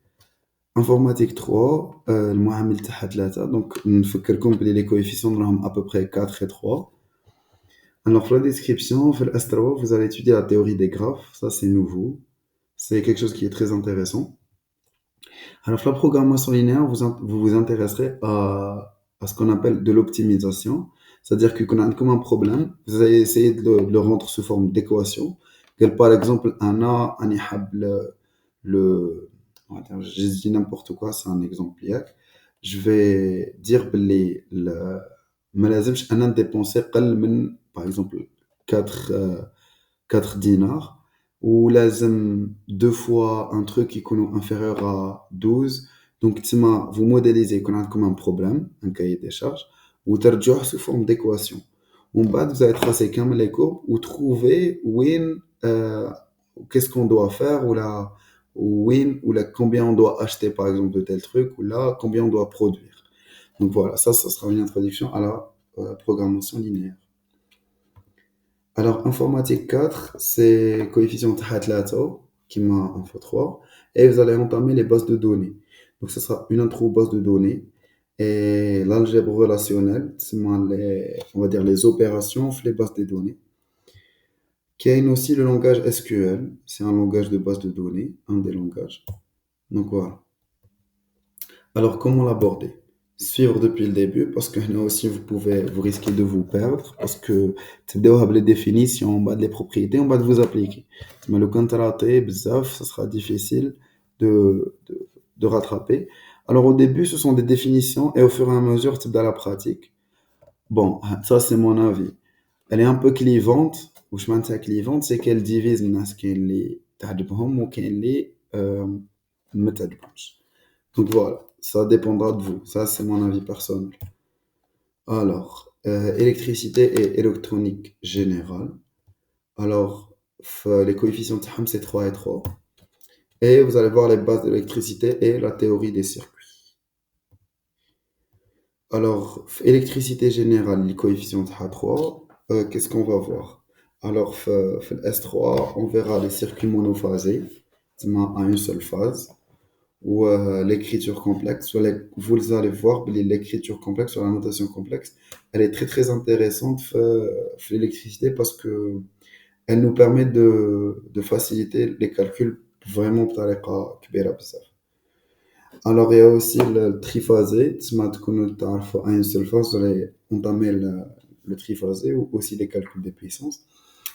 informatique 3, le muamil تاعها 3, donc, نفكركم بلي les coefficients راهم à peu près 4 et 3. Alors, pour la description, في l'astro, vous allez étudier la théorie des graphes, ça c'est nouveau, c'est quelque chose qui est très intéressant. Alors, la programmation linéaire, vous vous intéresserez à ce qu'on appelle de l'optimisation. c'est-à-dire que quand on a comme un problème, vous allez essayer de le rendre sous forme d'équation. Par exemple, un le, on va dire, je dis n'importe quoi, c'est un exemple. Je vais dire que ما لازمش أنا dépenser قل من par exemple 4 4 dinars ou لازم deux fois un truc qui est inférieur à 12. Donc vous modélisez quand on a comme un problème, un cahier des charges, ou ترجعوه sous forme d'équation. En bas, vous allez tracer comme les courbes ou trouver qu'est-ce qu'on doit faire ou combien on doit acheter par exemple de tel truc ou là combien on doit produire. Donc voilà, ça sera une introduction à la programmation linéaire. Alors, informatique 4, c'est coefficient Hatlato, qui m'a info 3, et vous allez entamer les bases de données. Donc, ce sera une intro aux bases de données, et l'algèbre relationnelle, c'est on va dire les opérations, les bases de données. Qui a aussi le langage SQL, c'est un langage de base de données, un des langages. Donc voilà. Alors, comment l'aborder? Suivre depuis le début, parce que là aussi, vous risquez de vous perdre, parce que tu dois les définitions, en bas de les propriétés, en bas de vous appliquer. Mais le contraté, bzaf, ça sera difficile de rattraper. Alors, au début, ce sont des définitions, et au fur et à mesure, tu as la pratique. Bon, ça, c'est mon avis. Elle est un peu clivante, ou je m'entends clivante, c'est qu'elle divise les qui les تعجبهم ou qui les ما تعجبهمش. Donc voilà, ça dépendra de vous. Ça, c'est mon avis personnel. Alors, électricité et électronique générale. Alors, les coefficients de Ham, c'est 3 et 3. Et vous allez voir les bases de l'électricité et la théorie des circuits. Alors, électricité générale, les coefficients de H3, qu'est-ce qu'on va voir? Alors, S3, on verra les circuits monophasés, à une seule phase. Ou l'écriture complexe. Vous allez voir l'écriture complexe sur la notation complexe, elle est très très intéressante l'électricité parce que elle nous permet de faciliter les calculs vraiment بطريقة كبيرة بزاف. Alors il y a aussi le triphasé, تسمى تكونوا تعرفوا à une seule phase, vous allez entamer le triphasé ou aussi les calculs des puissances.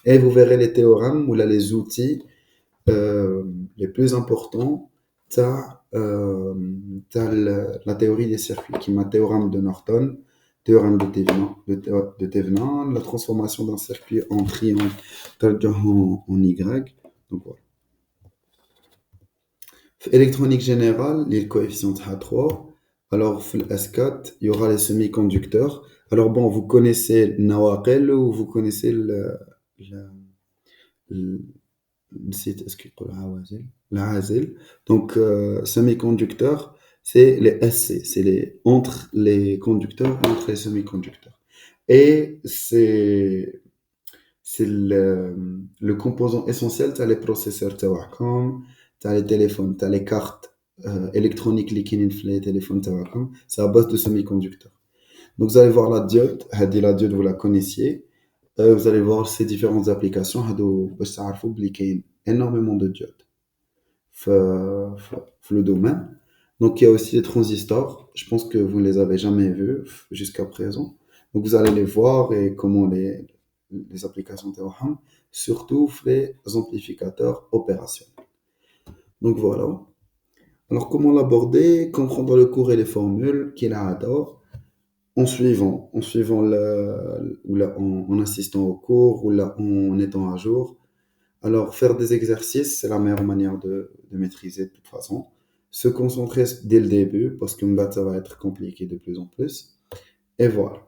Et vous verrez les théorèmes ou là les outils les plus importants. La théorie des circuits, qui est le théorème de Norton, théorème de Thevenin, la transformation d'un circuit en triangle en Y. Donc voilà. Électronique générale, les coefficients H3. Alors, S4, il y aura les semi-conducteurs. Alors bon, vous connaissez le Nawaqel ou vous connaissez le نسيت اسكو يقولوا عوازل العازل. Donc semi-conducteurs, c'est les SC, c'est les entre les conducteurs, entre les semi-conducteurs. Et c'est le composant essentiel, tu as les processeurs تاعكم, tu as les téléphones, tu as les cartes électroniques اللي كاينين في les téléphones تاعكم, c'est à base de semi-conducteurs. Donc vous allez voir la diode, la diode vous la connaissiez. Vous allez voir ces différentes applications. باش تعرفوا بلي كاين énormément de diodes في le domaine. Donc il y a aussi les transistors. Je pense que vous ne les avez jamais vus jusqu'à présent. Donc vous allez les voir et comment les applications تاعهم, surtout les amplificateurs opérationnels. Donc voilà. Alors comment l'aborder? Comprendre le cours et les formules qu'il a en suivant ou là, en assistant au cours ou là, en étant à jour. Alors, faire des exercices, c'est la meilleure manière de maîtriser de toute façon. Se concentrer dès le début, parce que là, ça va être compliqué de plus en plus. Et voilà.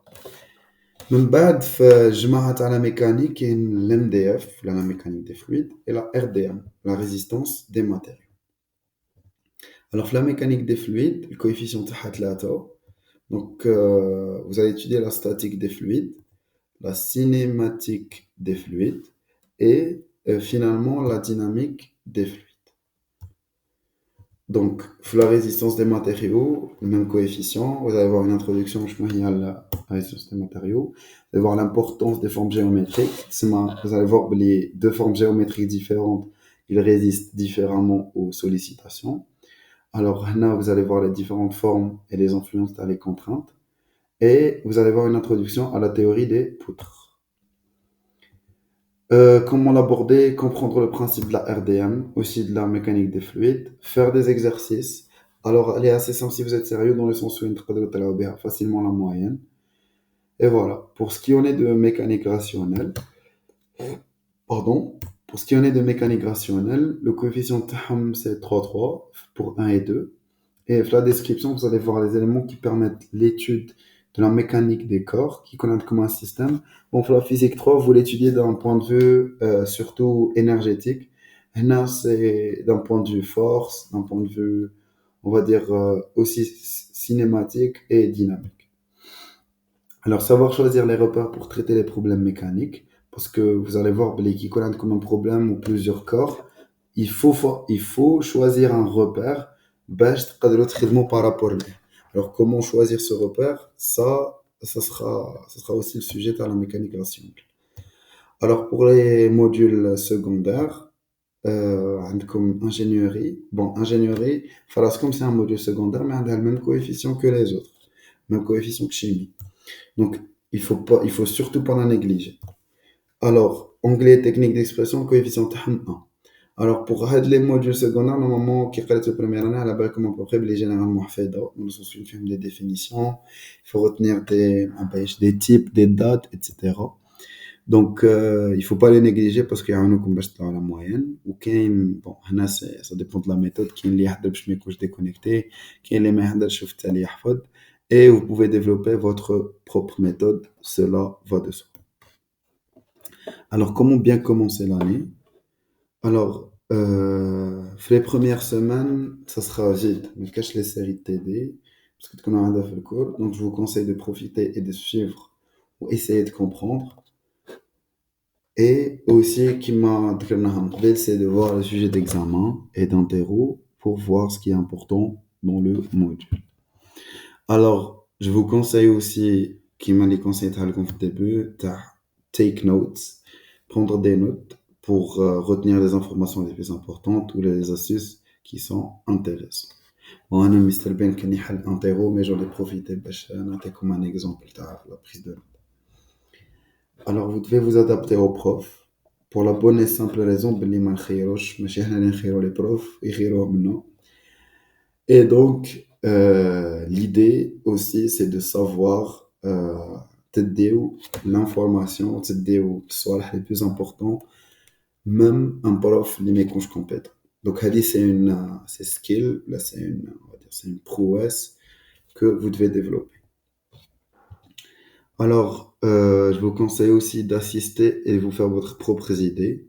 من بعد في جماعة على mécanique كاين l'MDF, la mécanique des fluides, et la RDM, la résistance des matériaux. Alors, la mécanique des fluides, le coefficient تاعها 3. Donc, vous allez étudier la statique des fluides, la cinématique des fluides et finalement la dynamique des fluides. Donc, la résistance des matériaux, le même coefficient, vous allez voir une introduction, je à la résistance des matériaux, vous allez voir l'importance des formes géométriques, vous allez voir les deux formes géométriques différentes, ils résistent différemment aux sollicitations. Alors là, vous allez voir les différentes formes et les influences dans les contraintes. Et vous allez voir une introduction à la théorie des poutres. Comment l'aborder, comprendre le principe de la RDM, aussi de la mécanique des fluides, faire des exercices. Alors, elle est assez simple si vous êtes sérieux dans le sens où vous facilement la moyenne. Et voilà. Pour ce qui en est de mécanique rationnelle, pardon, pour ce qui en est de mécanique rationnelle, le coefficient TAM c'est 3,3 pour 1 et 2. Et dans la description, vous allez voir les éléments qui permettent l'étude de la mécanique des corps, qui connaissent comme un système. Bon, pour la physique 3, vous l'étudiez d'un point de vue surtout énergétique. Et là, c'est d'un point de vue force, d'un point de vue, on va dire, aussi cinématique et dynamique. Alors, savoir choisir les repères pour traiter les problèmes mécaniques, parce que vous allez voir, les qui connaissent comme un problème ou plusieurs corps, il faut choisir un repère باش تقدروا تخدموا par rapport ليه. Alors, comment choisir ce repère? Ça sera aussi le sujet de la mécanique rationnelle. Alors, pour les modules secondaires, عندكم ingénierie. Bon, ingénierie, comme c'est un module secondaire, mais elle a le même coefficient que les autres, même coefficient que chimie. Donc, il faut surtout pas la négliger. Alors, anglais, technique d'expression, coefficient تاعهم 1. Alors, pour les modules secondaires, normalement, qui est la première année, à la base, comme à peu près, les généralement حفيظة, dans le sens où il fait des définitions, il faut retenir des types, des dates, etc. Donc, il faut pas les négliger parce qu'il y a un comme باش تطلعوا la moyenne. Ou bon, هنا ça dépend de la méthode. كاين اللي يحضر باش ما يكونش déconnecté, كاين اللي ما يحضرش شوف التالي يحفظ. Et vous pouvez développer votre propre méthode, cela va de soi. Alors, comment bien commencer l'année? Alors, les premières semaines, ça sera vite. Je cache les séries de TD, parce que tu connais un fait le cours. Donc, je vous conseille de profiter et de suivre ou essayer de comprendre. Et aussi, qui m'a dit, c'est de voir le sujet d'examen et d'interro pour voir ce qui est important dans le module. Alors, je vous conseille aussi, qui m'a dit conseillé au début, take notes, prendre des notes pour retenir les informations les plus importantes ou les astuces qui sont intéressantes. Bon, أنا مستر بين كان يحل انترو mais j'en ai profité باش نعطيكم un exemple تاع la prise de notes. Alors vous devez vous adapter au prof pour la bonne et simple raison باللي ما نخيروش ماشي حنا اللي نخيرو les profs يخيروه منا. Et donc l'idée aussi c'est de savoir تديو l'information تديو الصوالح les plus importants même un prof اللي ما يكونش compétent. Donc هذه c'est skill, là on va dire c'est une prouesse que vous devez développer. Alors je vous conseille aussi d'assister et vous faire votre propres idées.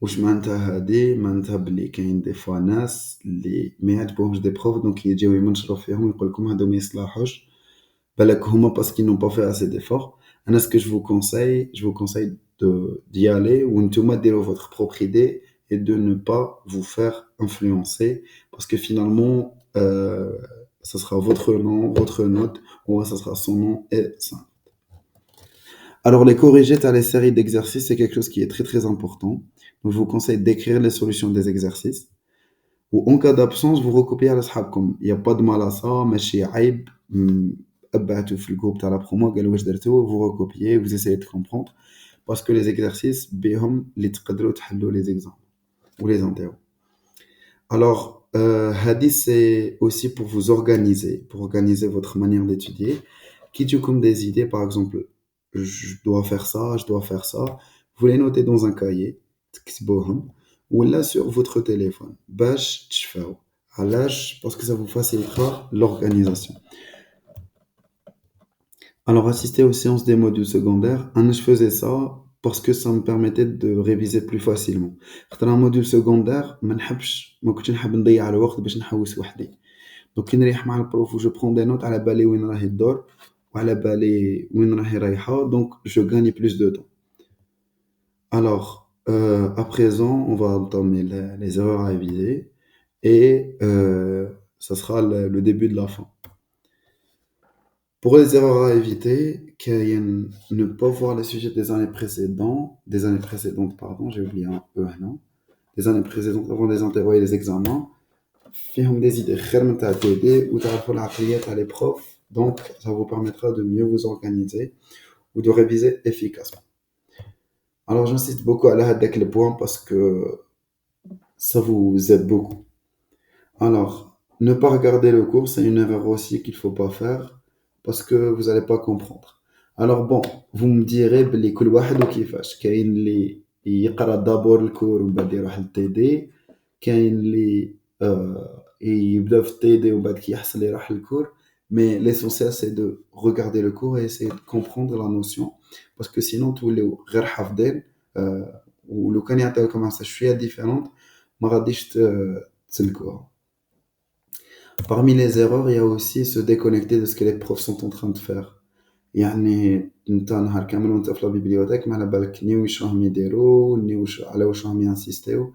واش معناتها هادي معناتها بلي كاين دي فوا ناس اللي ما يعجبهمش دي بروف دونك يجيو يمنشروا فيهم ويقول لكم هادو ما يصلحوش بالك هما باسكو n'ont pas fait assez d'efforts. انا ce que je vous conseille d'y aller ou نتوما ديروا votre propre idée et de ne pas vous faire influencer parce que finalement ça sera votre nom, votre note ou ça sera son nom et ça. Alors, les corriger à les séries d'exercices, c'est quelque chose qui est très très important. Donc, je vous conseille d'écrire les solutions des exercices. Ou en cas d'absence, vous recopiez à l'ashabkom. Il n'y a pas de mal à ça, mais chez Aib, أبعتوا في الجروب تاع la promo, قالوا واش درتوا, vous recopiez, vous essayez de comprendre. Parce que les exercices, بهم اللي تقدروا تحلوا les examens ou les interros. Alors, Hadi, c'est aussi pour organiser votre manière d'étudier. Qui tu comme des idées, par exemple, je dois faire ça, je dois faire ça. Vous les notez dans un cahier, تكتبوهم, ou là sur votre téléphone. باش تشفاو. علاش? Parce que ça vous facilitera l'organisation. Alors, assister aux séances des modules secondaires, je faisais ça parce que ça me permettait de réviser plus facilement. خاطر un module secondaire, ما كنتش نحب نضيع الوقت باش نحوس وحدي. Donc كي نريح مع البروف و je prends des notes على بالي وين راهي الدور وعلى بالي وين راهي رايحة, donc je gagne plus de temps. Alors, à présent, on va entamer les erreurs à éviter et ça sera le début de la fin. Pour les erreurs à éviter, ne pas voir les sujets des années précédentes, pardon, j'ai oublié un peu, non? Des années précédentes avant les interrogations et les examens, فيهم des idées خير من تاع TD ou تعرفوا العقليات تاع les profs Donc, ça vous permettra de mieux vous organiser ou de réviser efficacement. Alors, j'insiste beaucoup à hadak le point parce que ça vous aide beaucoup. Alors, ne pas regarder le cours, c'est une erreur aussi qu'il faut pas faire parce que vous n'allez pas comprendre. Alors bon, vous me direz بلي كل واحد وكيفاش كاين اللي يقرا دابور الكور ومن بعد يروح للتيدي كاين اللي يبدا في التيدي ومن بعد كي يحصل يروح للكور mais l'essentiel c'est de regarder le cours et essayer de comprendre la notion parce que sinon توليو غير حافظين ولو كان يعطيوكم عصا شويه différente ما غاديش تسلكوها. Parmi les erreurs, il y a aussi se déconnecter de ce que les profs sont en train de faire. يعني انت نهار كامل وانت في لا بيبليوتيك ما على بالك ني واش راهم يديروا ني واش على واش راهم ينسيستيو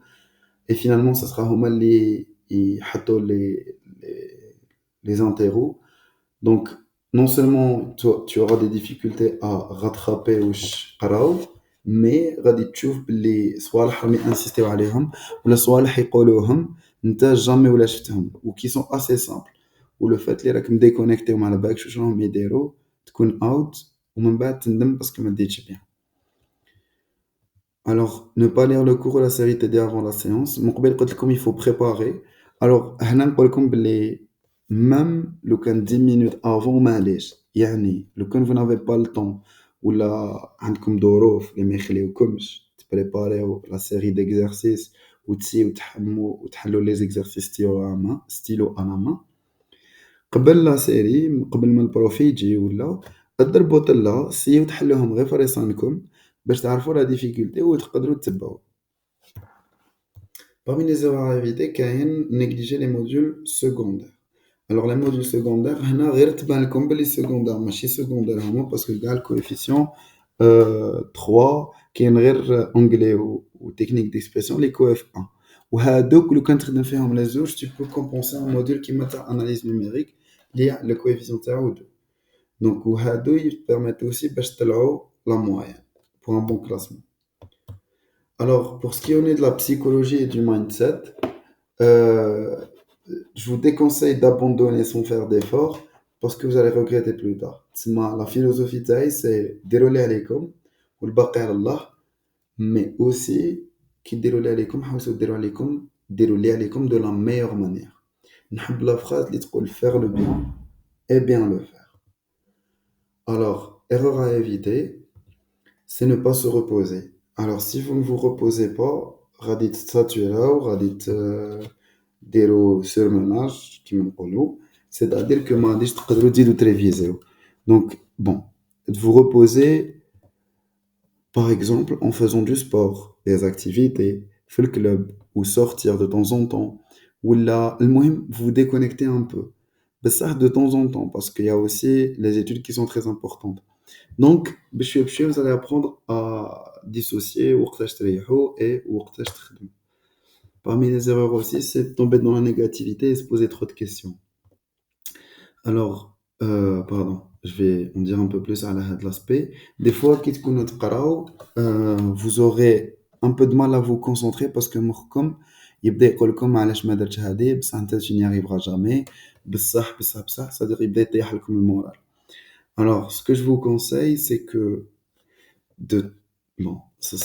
et finalement ça sera هما اللي يحطوا les interros. Donc non seulement tu auras des difficultés à rattraper واش قراو mais غادي تشوف باللي صوالح راهم ينسيستيو عليهم ولا صوالح يقولوهم انت جامي ولا شفتهم وكي سون اسي سامبل ولو فات اللي راك مديكونيكتي وما على بالكش واش راهم يديروا تكون اوت ومن بعد تندم باسكو ما ديتش بيان. Alors, ne pas lire le cours ou la série TD avant la séance. من قبل قلت لكم il faut préparer. Alors, هنا نقول لكم باللي même لو كان 10 minutes avant معليش. يعني لو كان vous n'avez pas le temps ولا عندكم ظروف اللي ما يخليوكمش تبريباريو لا série d'exercices وتسيو تحموا وتحلوا les exercices stylo à la main قبل لا سيري قبل ما البروف يجي ولا اضربوا طلة سيو تحلوهم غير فريسانكم باش تعرفوا لا ديفيكولتي وتقدروا تتبعوا. Parmi les erreurs à éviter كاين négliger les modules secondaires. Alors les modules secondaires هنا غير تبان لكم بلي secondaire ماشي secondaire هما باسكو كاع الكويفيسيون 3 كاين غير anglais و technique d'expression les coef 1 وهادوك لو كان تخدم فيهم لي زوج tu peux compenser un module كيما تاع analyse numérique اللي le coefficient تاعو 2. Donc وهادو يبرميتو aussi باش تطلعوا la moyenne pour un bon classement. Alors, pour ce qui en est de la psychologie et du mindset, euh, je vous déconseille d'abandonner sans faire d'efforts parce que vous allez regretter plus tard. La philosophie تاعي c'est dérouler عليكم والباقي على الله mais aussi كي ديروا لي عليكم حاولوا ديروا لي عليكم de la meilleure manière. نحب la phrase اللي تقول faire le bien et bien le faire. Alors, erreur à éviter, c'est ne pas se reposer. Alors, si vous ne vous reposez pas, radit là ou radit diro surmenage, qui me c'est-à-dire que ma dit de réviser. Donc, bon, de vous reposer, par exemple, en faisant du sport, des activités, faire le club, ou sortir de temps en temps, ou là, le moyen, vous vous déconnectez un peu. Mais ça, de temps en temps, parce qu'il y a aussi les études qui sont très importantes. Donc, بشوي vous allez apprendre à dissocier وقتاش تريحوا et وقتاش تخدموا. Parmi les erreurs aussi, c'est de tomber dans la négativité et se poser trop de questions. Alors, pardon, je vais en dire un peu plus à l'aspect. Des fois, quitte que notre قراو, vous aurez un peu de mal à vous concentrer parce que مخكم يبدا يقول لكم علاش ما درتش هذه بصح انت tu n'y arriveras jamais بصح c'est-à-dire يبدا يطيح لكم المورال. Alors, ce que je vous conseille, c'est que de bon, ça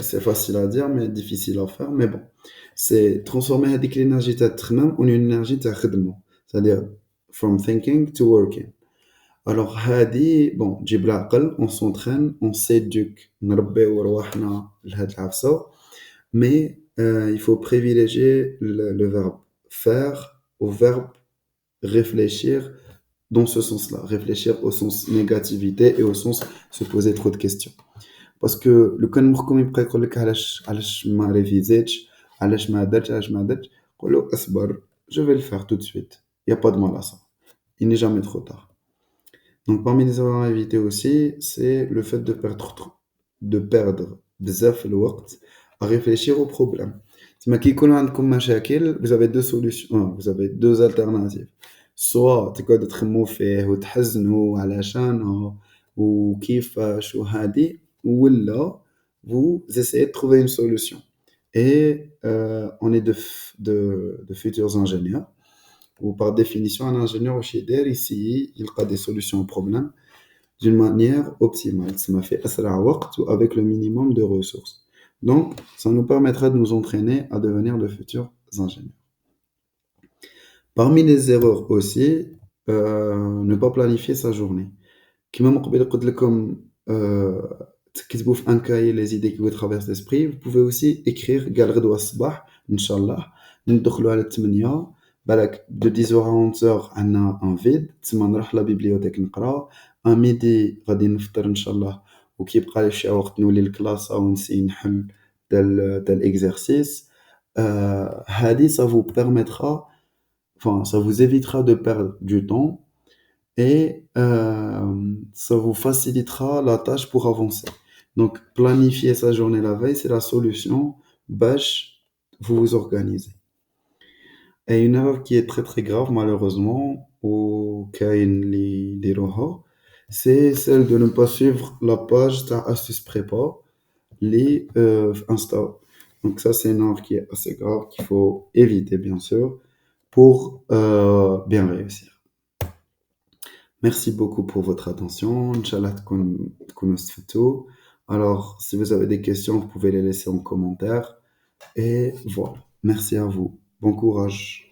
c'est facile à dire mais difficile à faire mais bon, c'est transformer هذيك l'énergie تاع التخمام en une énergie تاع خدمة, c'est-à-dire from thinking to working. Alors هذه bon تجيب العقل, on s'entraîne, on s'éduque, نربيو رواحنا لهاد العفسة, mais il faut privilégier le verbe faire au verbe réfléchir dans ce sens-là, réfléchir au sens négativité et au sens se poser trop de questions. Parce que le كان مخكم يبقى يقول لك علاش ما ريفيزيتش علاش ما درتش قول له اصبر je vais le faire tout de suite, il y a pas de mal à ça, il n'est jamais trop tard. Donc parmi les erreurs à éviter aussi, c'est le fait de perdre بزاف الوقت à réfléchir au problème. تما كي يكون عندكم مشاكل, vous avez deux solutions, vous avez deux alternatives. Soit تقعدوا تخموا فيه وتحزنوا علشانه وكيفاش وهادي, ولا vous essayez de trouver une solution. Et on est de futurs ingénieurs. Ou par définition, un ingénieur واش يدير يسيي يلقى des solutions aux problèmes d'une manière optimale. Ça m'a fait أسرع وقت ou avec le minimum de ressources. Donc, ça nous permettra de nous entraîner à devenir de futurs ingénieurs. Parmi les erreurs aussi, ne pas planifier sa journée. كيما من قبيل قلت لكم تكتبوا في ان كاي les idées qui vous traversent l'esprit. Vous pouvez aussi écrire قال غدوة الصباح ان شاء الله ندخلوا على 8 بالك de 10h à 11h عندنا ان فيد تسمى نروح لا بيبليوتيك نقرا ان ميدي غادي نفطر ان شاء الله وكيبقى لي شي وقت نولي للكلاس او نسي نحل تال اكزرسيس. هذه ça vous permettra, enfin ça vous évitera de perdre du temps et ça vous facilitera la tâche pour avancer. Donc, planifier sa journée la veille, c'est la solution. Bash, vous vous organisez. Et une erreur qui est très très grave, malheureusement, ou كاين اللي يديروها, c'est celle de ne pas suivre la page تاع astuce prépa les Insta. Donc ça, c'est une erreur qui est assez grave, qu'il faut éviter, bien sûr, pour bien réussir. Merci beaucoup pour votre attention. Inch'Allah تكونوا استفدتوا. Alors, si vous avez des questions, vous pouvez les laisser en commentaire. Et voilà. Merci à vous. Bon courage.